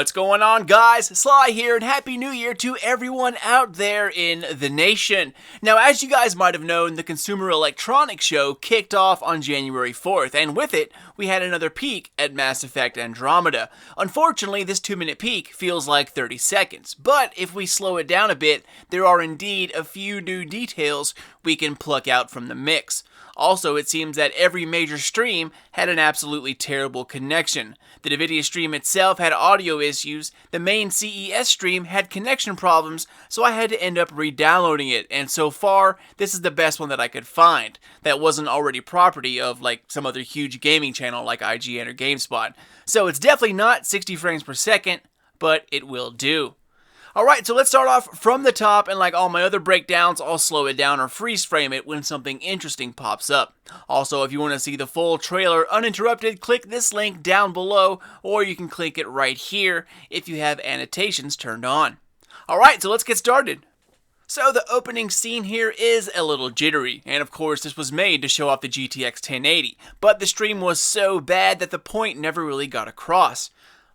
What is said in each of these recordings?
What's going on, guys? Sly here, and Happy New Year to everyone out there in the nation. Now, as you guys might have known, the Consumer Electronics Show kicked off on January 4th, and with it, we had another peek at Mass Effect Andromeda. Unfortunately, this 2-minute peek feels like 30 seconds, but if we slow it down a bit, there are indeed a few new details we can pluck out from the mix. Also, it seems that every major stream had an absolutely terrible connection. The NVIDIA stream itself had audio issues, the main CES stream had connection problems, so I had to end up re-downloading it, and so far, this is the best one that I could find that wasn't already property of like some other huge gaming channel like IGN or GameSpot. So it's definitely not 60 frames per second, but it will do. Alright, so let's start off from the top, and like all my other breakdowns, I'll slow it down or freeze frame it when something interesting pops up. Also, if you want to see the full trailer uninterrupted, click this link down below, or you can click it right here if you have annotations turned on. Alright, so let's get started. So the opening scene here is a little jittery, and of course this was made to show off the GTX 1080, but the stream was so bad that the point never really got across.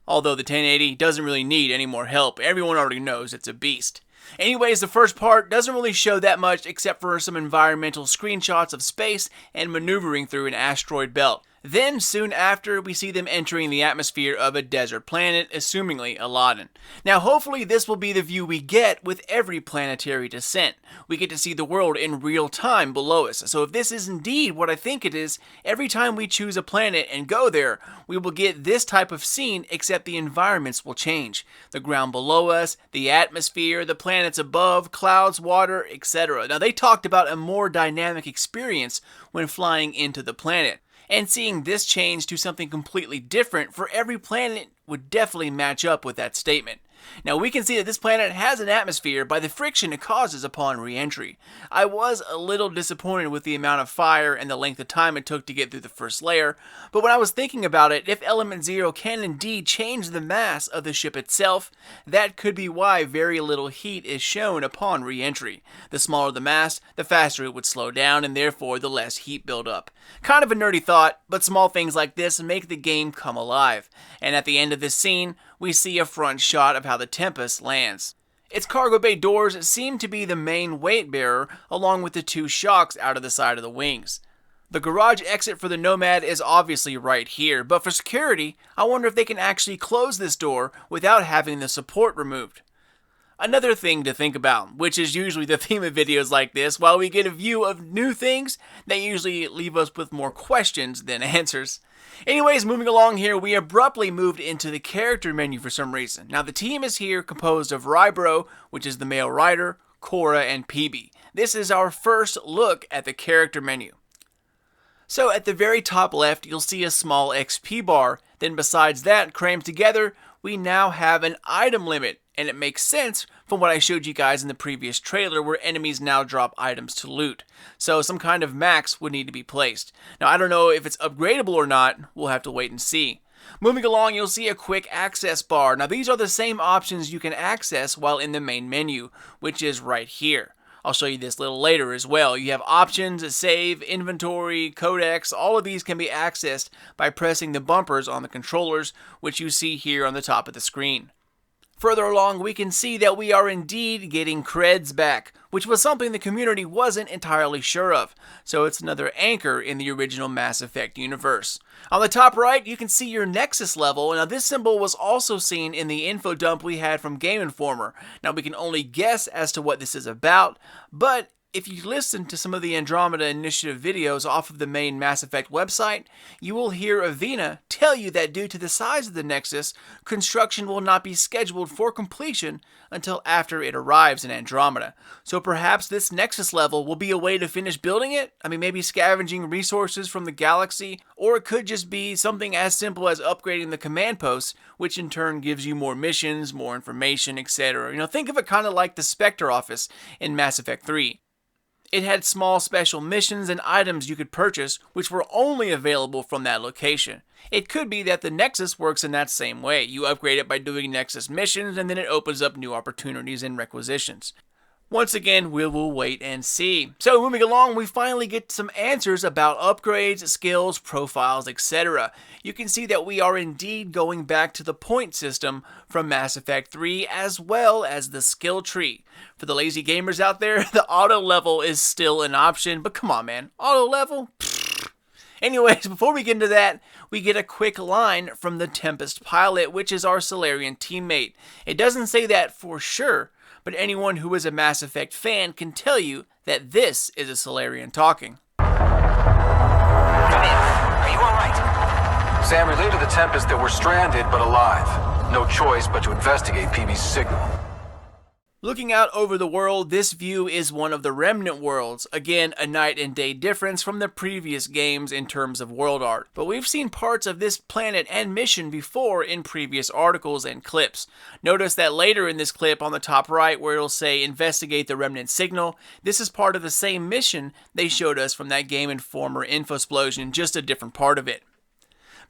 Although the 1080 doesn't really need any more help, everyone already knows it's a beast. Anyways, the first part doesn't really show that much except for some environmental screenshots of space and maneuvering through an asteroid belt. Then, soon after, we see them entering the atmosphere of a desert planet, assumingly Aladdin. Now, hopefully this will be the view we get with every planetary descent. We get to see the world in real time below us. So if this is indeed what I think it is, every time we choose a planet and go there, we will get this type of scene, except the environments will change. The ground below us, the atmosphere, the planets above, clouds, water, etc. Now, they talked about a more dynamic experience when flying into the planet. And seeing this change to something completely different for every planet would definitely match up with that statement. Now we can see that this planet has an atmosphere by the friction it causes upon re-entry. I was a little disappointed with the amount of fire and the length of time it took to get through the first layer, but when I was thinking about it, if Element Zero can indeed change the mass of the ship itself, that could be why very little heat is shown upon re-entry. The smaller the mass, the faster it would slow down, and therefore the less heat buildup. Kind of a nerdy thought, but small things like this make the game come alive. And at the end of this scene, we see a front shot of how the Tempest lands. Its cargo bay doors seem to be the main weight bearer, along with the two shocks out of the side of the wings. The garage exit for the Nomad is obviously right here, but for security, I wonder if they can actually close this door without having the support removed. Another thing to think about, which is usually the theme of videos like this, while we get a view of new things, they usually leave us with more questions than answers. Anyways, moving along here, we abruptly moved into the character menu for some reason. Now the team is here composed of Rybro, which is the male writer, Cora, and PB. This is our first look at the character menu. So at the very top left, you'll see a small XP bar. Then besides that, crammed together, we now have an item limit. And it makes sense from what I showed you guys in the previous trailer where enemies now drop items to loot. So some kind of max would need to be placed. Now I don't know if it's upgradable or not, we'll have to wait and see. Moving along, you'll see a quick access bar. Now these are the same options you can access while in the main menu, which is right here. I'll show you this a little later as well. You have options, save, inventory, codecs, all of these can be accessed by pressing the bumpers on the controllers, which you see here on the top of the screen. Further along, we can see that we are indeed getting creds back, which was something the community wasn't entirely sure of, so it's another anchor in the original Mass Effect universe. On the top right, you can see your Nexus level. Now this symbol was also seen in the info dump we had from Game Informer. Now we can only guess as to what this is about, but if you listen to some of the Andromeda Initiative videos off of the main Mass Effect website, you will hear Avina tell you that due to the size of the Nexus, construction will not be scheduled for completion until after it arrives in Andromeda. So perhaps this Nexus level will be a way to finish building it? I mean, maybe scavenging resources from the galaxy? Or it could just be something as simple as upgrading the command posts, which in turn gives you more missions, more information, etc. You know, think of it kind of like the Spectre office in Mass Effect 3. It had small special missions and items you could purchase, which were only available from that location. It could be that the Nexus works in that same way. You upgrade it by doing Nexus missions, and then it opens up new opportunities and requisitions. Once again, we will wait and see. So moving along, we finally get some answers about upgrades, skills, profiles, etc. You can see that we are indeed going back to the point system from Mass Effect 3 as well as the skill tree. For the lazy gamers out there, the auto level is still an option, but come on man, auto level? Anyways, before we get into that, we get a quick line from the Tempest pilot, which is our Salarian teammate. It doesn't say that for sure, but anyone who is a Mass Effect fan can tell you that this is a Salarian talking. Come in. Are you alright? Sam, relay to the Tempest that we're stranded but alive. No choice but to investigate PB's signal. Looking out over the world, this view is one of the Remnant worlds. Again, a night and day difference from the previous games in terms of world art. But we've seen parts of this planet and mission before in previous articles and clips. Notice that later in this clip on the top right where it'll say investigate the Remnant signal, this is part of the same mission they showed us from that Game Informer Infosplosion, just a different part of it.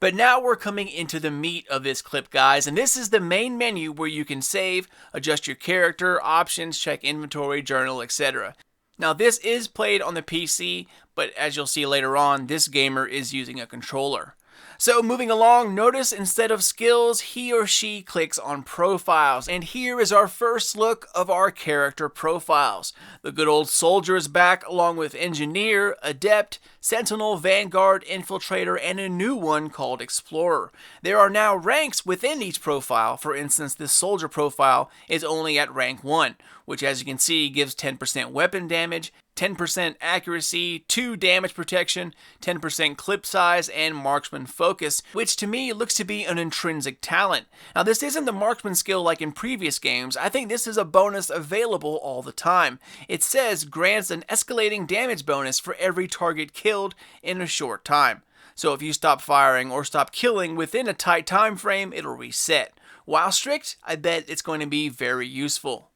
But now we're coming into the meat of this clip, guys, and this is the main menu where you can save, adjust your character, options, check inventory, journal, etc. Now this is played on the PC, but as you'll see later on, this gamer is using a controller. So moving along, notice instead of skills, he or she clicks on profiles. And here is our first look of our character profiles. The good old soldier is back along with engineer, adept, sentinel, vanguard, infiltrator, and a new one called explorer. There are now ranks within each profile. For instance, this soldier profile is only at rank 1, which as you can see gives 10% weapon damage, 10% accuracy, 2 damage protection, 10% clip size, and marksman focus, which to me looks to be an intrinsic talent. Now this isn't the marksman skill like in previous games. I think this is a bonus available all the time. It says grants an escalating damage bonus for every target killed in a short time. So if you stop firing or stop killing within a tight time frame, it'll reset. While strict, I bet it's going to be very useful.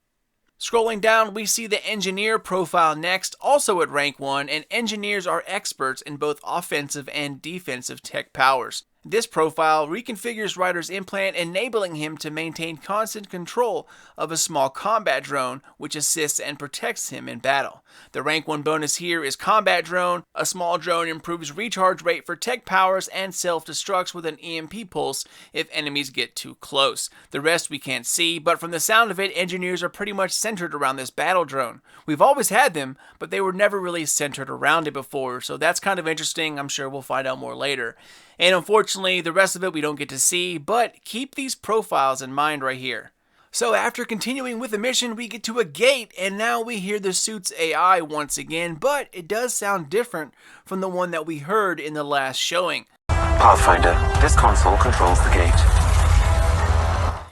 Scrolling down, we see the engineer profile next, also at rank 1, and engineers are experts in both offensive and defensive tech powers. This profile reconfigures Ryder's implant, enabling him to maintain constant control of a small combat drone, which assists and protects him in battle. The rank 1 bonus here is combat drone. A small drone improves recharge rate for tech powers and self-destructs with an EMP pulse if enemies get too close. The rest we can't see, but from the sound of it, engineers are pretty much centered around this battle drone. We've always had them, but they were never really centered around it before, so that's kind of interesting. I'm sure we'll find out more later. And unfortunately, the rest of it we don't get to see, but keep these profiles in mind right here. So after continuing with the mission, we get to a gate, and now we hear the suit's AI once again, but it does sound different from the one that we heard in the last showing. Pathfinder, this console controls the gate.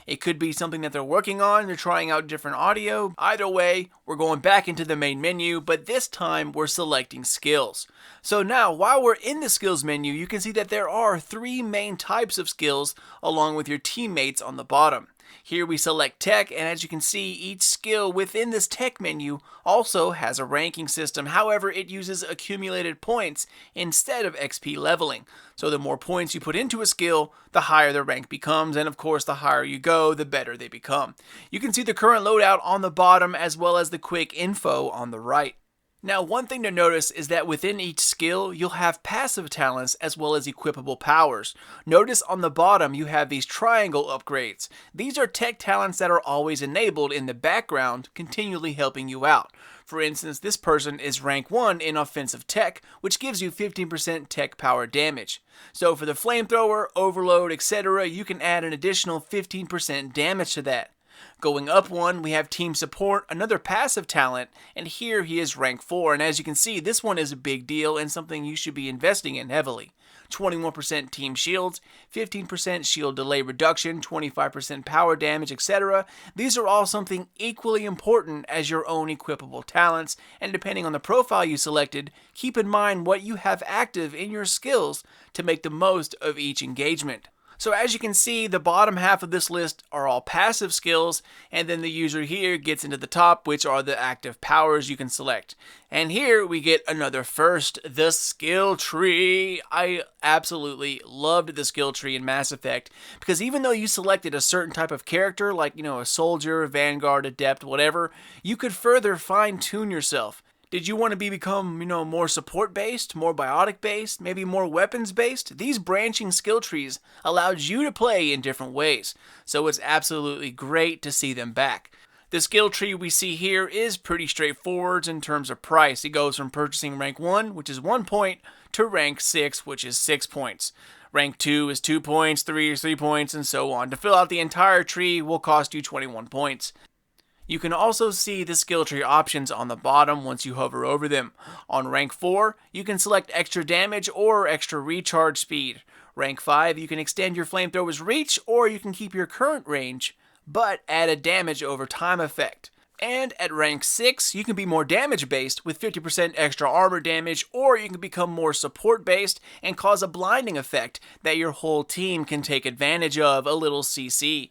It could be something that they're working on, they're trying out different audio. Either way, we're going back into the main menu, but this time we're selecting skills. So now, while we're in the skills menu, you can see that there are 3 main types of skills along with your teammates on the bottom. Here we select tech, and as you can see, each skill within this tech menu also has a ranking system. However, it uses accumulated points instead of XP leveling. So the more points you put into a skill, the higher the rank becomes, and of course the higher you go, the better they become. You can see the current loadout on the bottom as well as the quick info on the right. Now, one thing to notice is that within each skill, you'll have passive talents as well as equipable powers. Notice on the bottom, you have these triangle upgrades. These are tech talents that are always enabled in the background, continually helping you out. For instance, this person is rank 1 in offensive tech, which gives you 15% tech power damage. So for the flamethrower, overload, etc., you can add an additional 15% damage to that. Going up 1, we have Team Support, another passive talent, and here he is rank 4, and as you can see, this one is a big deal and something you should be investing in heavily. 21% Team Shields, 15% shield delay reduction, 25% power damage, etc. These are all something equally important as your own equipable talents, and depending on the profile you selected, keep in mind what you have active in your skills to make the most of each engagement. So as you can see, the bottom half of this list are all passive skills, and then the user here gets into the top, which are the active powers you can select. And here we get another first, the skill tree. I absolutely loved the skill tree in Mass Effect, because even though you selected a certain type of character, like, a soldier, vanguard, adept, whatever, you could further fine-tune yourself. Did you want to become, more support-based, more biotic-based, maybe more weapons-based? These branching skill trees allowed you to play in different ways, so it's absolutely great to see them back. The skill tree we see here is pretty straightforward in terms of price. It goes from purchasing rank 1, which is 1 point, to rank 6, which is 6 points. Rank 2 is 2 points, 3 is 3 points, and so on. To fill out the entire tree will cost you 21 points. You can also see the skill tree options on the bottom once you hover over them. On rank 4, you can select extra damage or extra recharge speed. Rank 5, you can extend your flamethrower's reach, or you can keep your current range, but add a damage over time effect. And at rank 6, you can be more damage based with 50% extra armor damage, or you can become more support based and cause a blinding effect that your whole team can take advantage of, a little CC.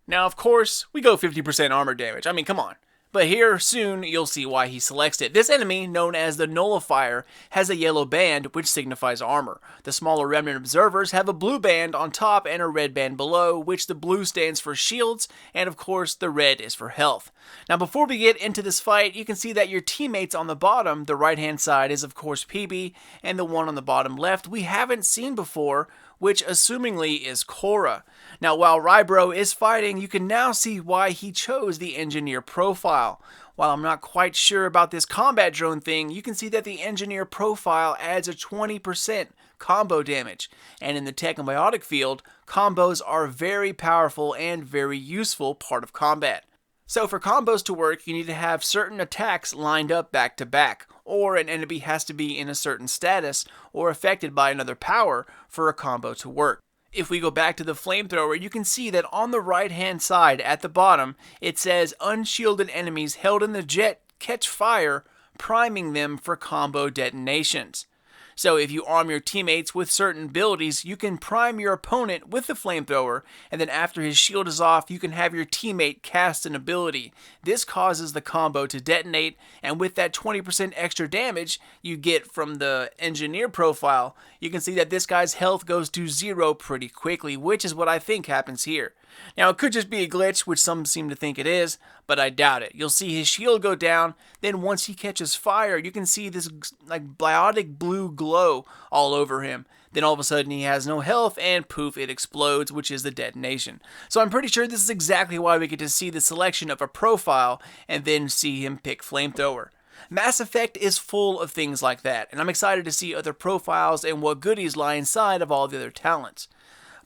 Now, of course, we go 50% armor damage. I mean, come on. But here, soon, you'll see why he selects it. This enemy, known as the Nullifier, has a yellow band, which signifies armor. The smaller Remnant Observers have a blue band on top and a red band below, which the blue stands for shields, and of course, the red is for health. Now, before we get into this fight, you can see that your teammates on the bottom, the right-hand side is of course PB, and the one on the bottom left we haven't seen before, which assumingly is Cora. Now, while Rybro is fighting, you can now see why he chose the engineer profile. While I'm not quite sure about this combat drone thing, you can see that the engineer profile adds a 20% combo damage. And in the tech and biotic field, combos are a very powerful and very useful part of combat. So for combos to work, you need to have certain attacks lined up back to back, or an enemy has to be in a certain status or affected by another power for a combo to work. If we go back to the flamethrower, you can see that on the right hand side at the bottom, it says unshielded enemies held in the jet catch fire, priming them for combo detonations. So if you arm your teammates with certain abilities, you can prime your opponent with the flamethrower, and then after his shield is off, you can have your teammate cast an ability. This causes the combo to detonate, and with that 20% extra damage you get from the engineer profile, you can see that this guy's health goes to 0 pretty quickly, which is what I think happens here. Now, it could just be a glitch, which some seem to think it is, but I doubt it. You'll see his shield go down, then once he catches fire, you can see this biotic blue glow all over him. Then all of a sudden he has no health, and poof, it explodes, which is the detonation. So I'm pretty sure this is exactly why we get to see the selection of a profile, and then see him pick flamethrower. Mass Effect is full of things like that, and I'm excited to see other profiles and what goodies lie inside of all the other talents.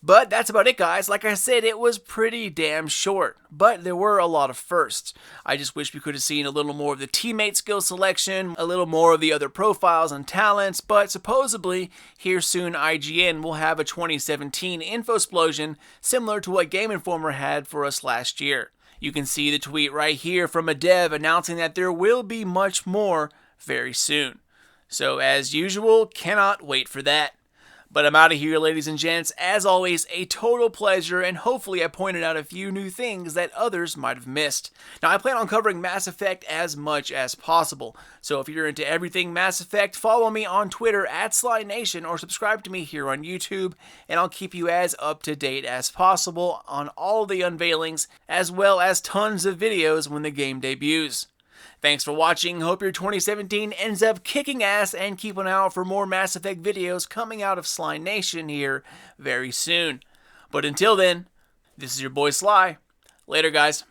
But that's about it, guys. Like I said, it was pretty damn short, but there were a lot of firsts. I just wish we could have seen a little more of the teammate skill selection, a little more of the other profiles and talents, but supposedly, here soon IGN will have a 2017 info-splosion similar to what Game Informer had for us last year. You can see the tweet right here from a dev announcing that there will be much more very soon. So as usual, cannot wait for that. But I'm out of here, ladies and gents. As always, a total pleasure, and hopefully I pointed out a few new things that others might have missed. Now, I plan on covering Mass Effect as much as possible, so if you're into everything Mass Effect, follow me on Twitter at SlyNation, or subscribe to me here on YouTube, and I'll keep you as up to date as possible on all the unveilings, as well as tons of videos when the game debuts. Thanks for watching. Hope your 2017 ends up kicking ass, and keep an eye out for more Mass Effect videos coming out of Sly Nation here very soon. But until then, this is your boy Sly. Later, guys.